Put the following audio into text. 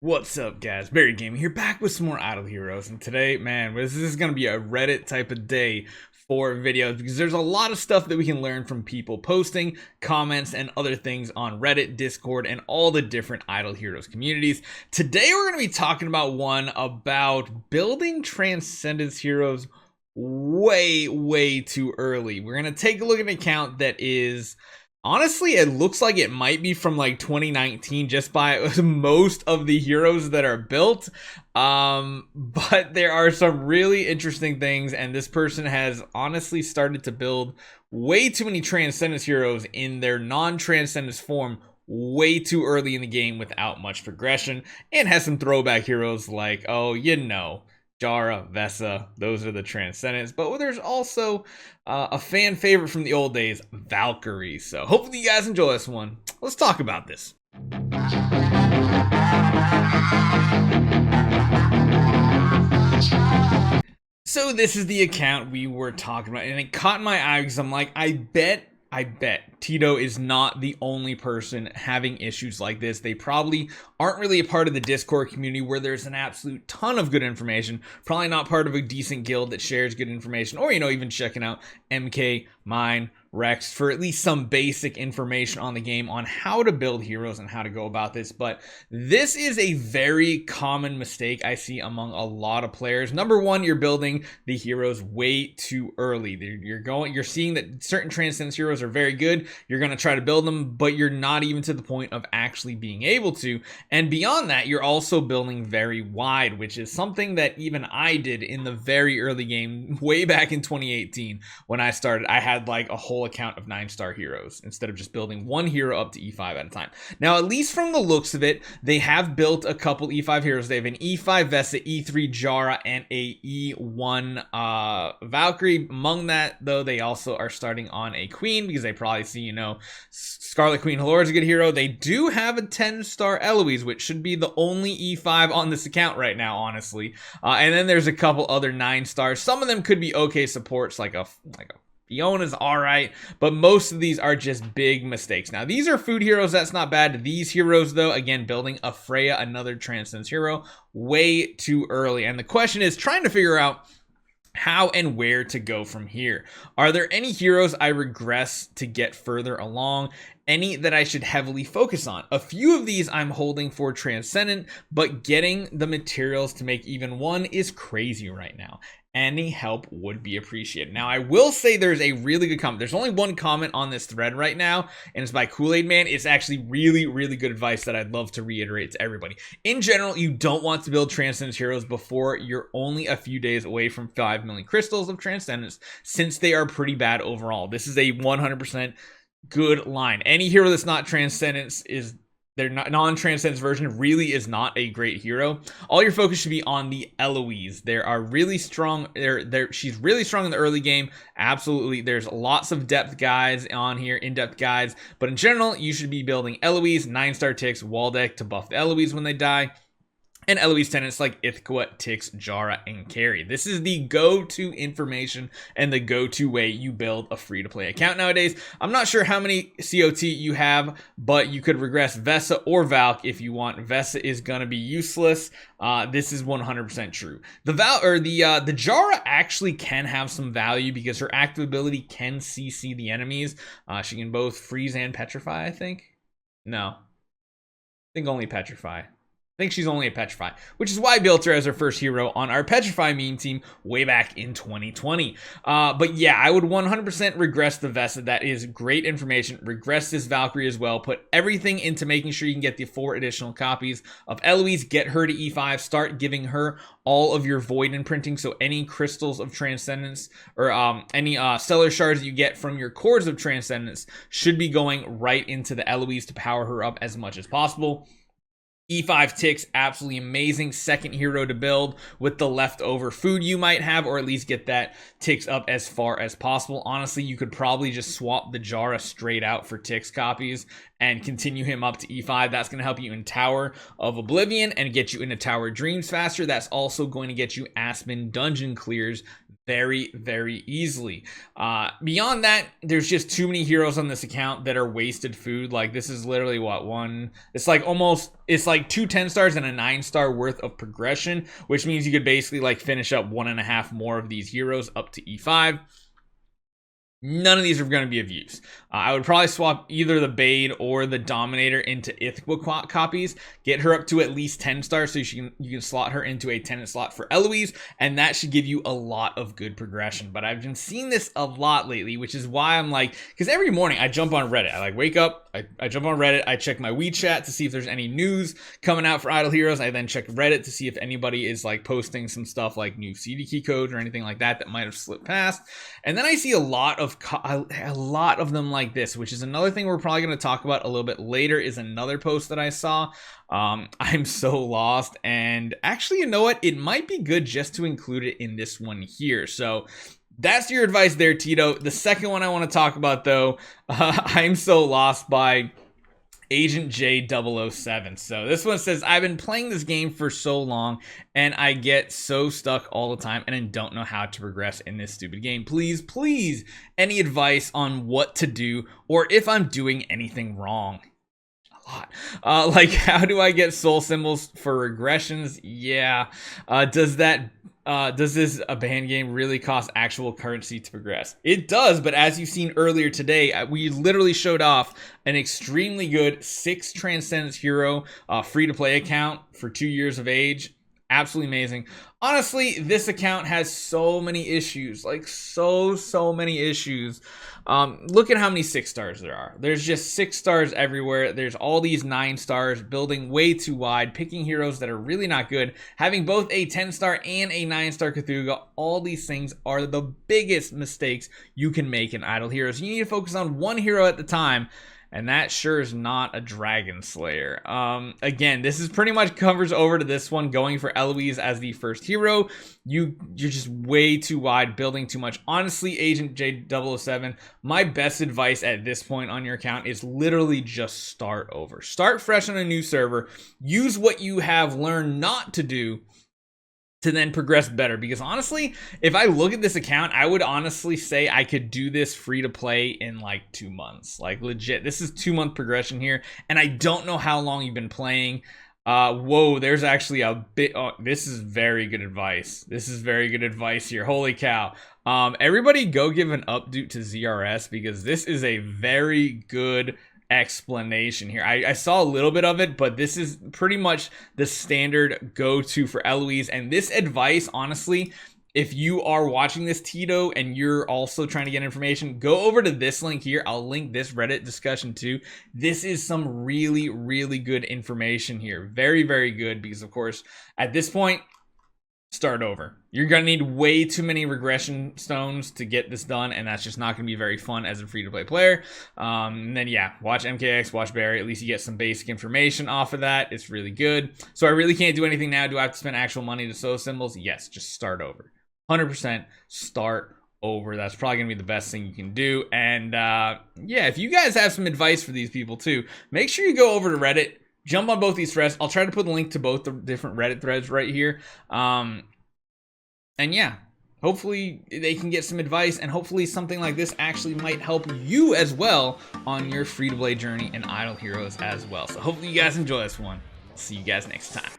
What's up, guys? Barry Gaming here, back with some more Idle Heroes, and today, man, this is going to be a Reddit type of day for videos because there's a lot of stuff that we can learn from people posting, comments, and other things on Reddit, Discord, and all the different Idle Heroes communities. Today, we're going to be talking about one about building Transcendence heroes way too early. We're going to take a look at an account that is... honestly, it looks like it might be from like 2019 just by most of the heroes that are built. But there are some really interesting things, and this person has honestly started to build way too many Transcendence heroes in their non-Transcendence form way too early in the game without much progression, and has some throwback heroes like, Jara, Vesa, those are the Transcendents. But there's also a fan favorite from the old days, Valkyrie. So hopefully you guys enjoy this one. Let's talk about this. So this is the account we were talking about, and it caught my eye because I'm like, I bet Tito is not the only person having issues like this. They probably aren't really a part of the Discord community where there's an absolute ton of good information. Probably not part of a decent guild that shares good information, or, even checking out MK, mine, Rex for at least some basic information on the game on how to build heroes and how to go about this. But this is a very common mistake I see among a lot of players. Number one, you're building the heroes way too early. You're seeing that certain Transcendence heroes are very good. You're going to try to build them, but you're not even to the point of actually being able to. And beyond that, you're also building very wide, which is something that even I did in the very early game way back in 2018 when I started. I had like a whole account of 9-star heroes instead of just building one hero up to E5 at a time. Now, at least from the looks of it, they have built a couple E5 heroes. They have an E5 Vesa, E3 Jara, and a E1 Valkyrie. Among that, though, they also are starting on a Queen because they probably see, Scarlet Queen Halor is a good hero. They do have a 10-star Eloise, which should be the only E5 on this account right now, honestly. And then there's a couple other 9-stars. Some of them could be okay supports, like a Fiona's alright, but most of these are just big mistakes. Now, these are food heroes, that's not bad. These heroes, though, again, building a Freya, another Transcendence hero, way too early. And the question is trying to figure out how and where to go from here. Are there any heroes I regress to get further along? Any that I should heavily focus on? A few of these I'm holding for Transcendent, but getting the materials to make even one is crazy right now. Any help would be appreciated. Now, I will say there's a really good comment. There's only one comment on this thread right now, and it's by Kool-Aid Man. It's actually really good advice that I'd love to reiterate to everybody. In general, you don't want to build Transcendence heroes before you're only a few days away from 5 million crystals of Transcendence, since they are pretty bad overall. This is a 100% good line. Any hero that's not Transcendence is... their non-Transcendence version really is not a great hero. All your focus should be on the Eloise. She's really strong in the early game. Absolutely. There's lots of depth guys on here, in-depth guys. But in general, you should be building Eloise, 9-star ticks, wall deck to buff the Eloise when they die. And Eloise tenants like Ithqua, Tix, Jara, and Carry. This is the go-to information and the go-to way you build a free-to-play account nowadays. I'm not sure how many COT you have, but you could regress Vesa or Valk if you want. Vesa is gonna be useless. This is 100% true. The Jara actually can have some value because her active ability can CC the enemies. She can both freeze and petrify, I think. No, I think only petrify. I think she's only a Petrify, which is why I built her as our first hero on our Petrify meme team way back in 2020. But yeah, I would 100% regress the Vesa. That is great information. Regress this Valkyrie as well. Put everything into making sure you can get the 4 additional copies of Eloise. Get her to E5. Start giving her all of your Void imprinting. So any crystals of Transcendence or any stellar shards that you get from your cores of Transcendence should be going right into the Eloise to power her up as much as possible. E5 ticks, absolutely amazing second hero to build with the leftover food you might have, or at least get that ticks up as far as possible. Honestly, you could probably just swap the Jara straight out for ticks copies and continue him up to E5. That's going to help you in Tower of Oblivion and get you into Tower Dreams faster. That's also going to get you Aspen dungeon clears very, very easily. Beyond that, there's just too many heroes on this account that are wasted food. Like, this is literally what, it's like almost, it's like 2 10 stars and a 9-star worth of progression, which means you could basically like finish up 1.5 more of these heroes up to E5. None of these are going to be of use. I would probably swap either the Bade or the Dominator into Ithaqua copies. Get her up to at least 10 stars so you can slot her into a tenant slot for Eloise, and that should give you a lot of good progression. But I've been seeing this a lot lately, which is why I'm like, because every morning I jump on Reddit. I like wake up, I jump on Reddit, I check my WeChat to see if there's any news coming out for Idle Heroes. I then check Reddit to see if anybody is like posting some stuff like new CD key codes or anything like that that might have slipped past. And then I see a lot of them like this, which is another thing we're probably going to talk about a little bit later. Is another post that I saw. I'm so lost, and actually, you know what? It might be good just to include it in this one here. So that's your advice there, Tito. The second one I want to talk about, though, I'm so lost by Agent J007. So this one says, I've been playing this game for so long and I get so stuck all the time and I don't know how to progress in this stupid game. Please, any advice on what to do or if I'm doing anything wrong? A lot. Like, how do I get soul symbols for regressions? Yeah. Does this band game really cost actual currency to progress? It does, but as you've seen earlier today, we literally showed off an extremely good 6 Transcendence Hero free-to-play account for 2 years of age. Absolutely amazing. Honestly, this account has so many issues, like so many issues. Look at how many 6 stars there are. There's just 6 stars everywhere. There's all these 9 stars, building way too wide, picking heroes that are really not good, having both a 10-star and a 9-star Cthulhu. All these things are the biggest mistakes you can make in Idle Heroes. You need to focus on one hero at the time, and that sure is not a Dragon Slayer. Again, this is pretty much covers over to this one, going for Eloise as the first hero. You're just way too wide, building too much. Honestly, Agent J007, my best advice at this point on your account is literally just start over. Start fresh on a new server. Use what you have learned not to do to then progress better, because honestly, if I look at this account, I would honestly say I could do this free to play in like 2 months. Like, legit, this is 2-month progression here, and I don't know how long you've been playing. Whoa, there's actually a bit. Oh, this is very good advice. This is very good advice here. Holy cow. Everybody go give an update to ZRS, because this is a very good explanation here. I saw a little bit of it, but this is pretty much the standard go-to for Eloise. And this advice, honestly, if you are watching this, Tito, and you're also trying to get information, go over to this link here. I'll link this Reddit discussion too. This is some really good information here. Very good, because of course at this point, start over. You're gonna need way too many regression stones to get this done, and that's just not gonna be very fun as a free-to-play player. And then yeah, watch MKX, watch Barry. At least you get some basic information off of that. It's really good. So I really can't do anything now. Do I have to spend actual money to soul symbols? Yes, just start over. 100% start over. That's probably gonna be the best thing you can do. And yeah, if you guys have some advice for these people too, make sure you go over to Reddit. Jump on both these threads. I'll try to put the link to both the different Reddit threads right here. And yeah, hopefully they can get some advice, and hopefully something like this actually might help you as well on your free-to-play journey in Idle Heroes as well. So hopefully you guys enjoy this one. See you guys next time.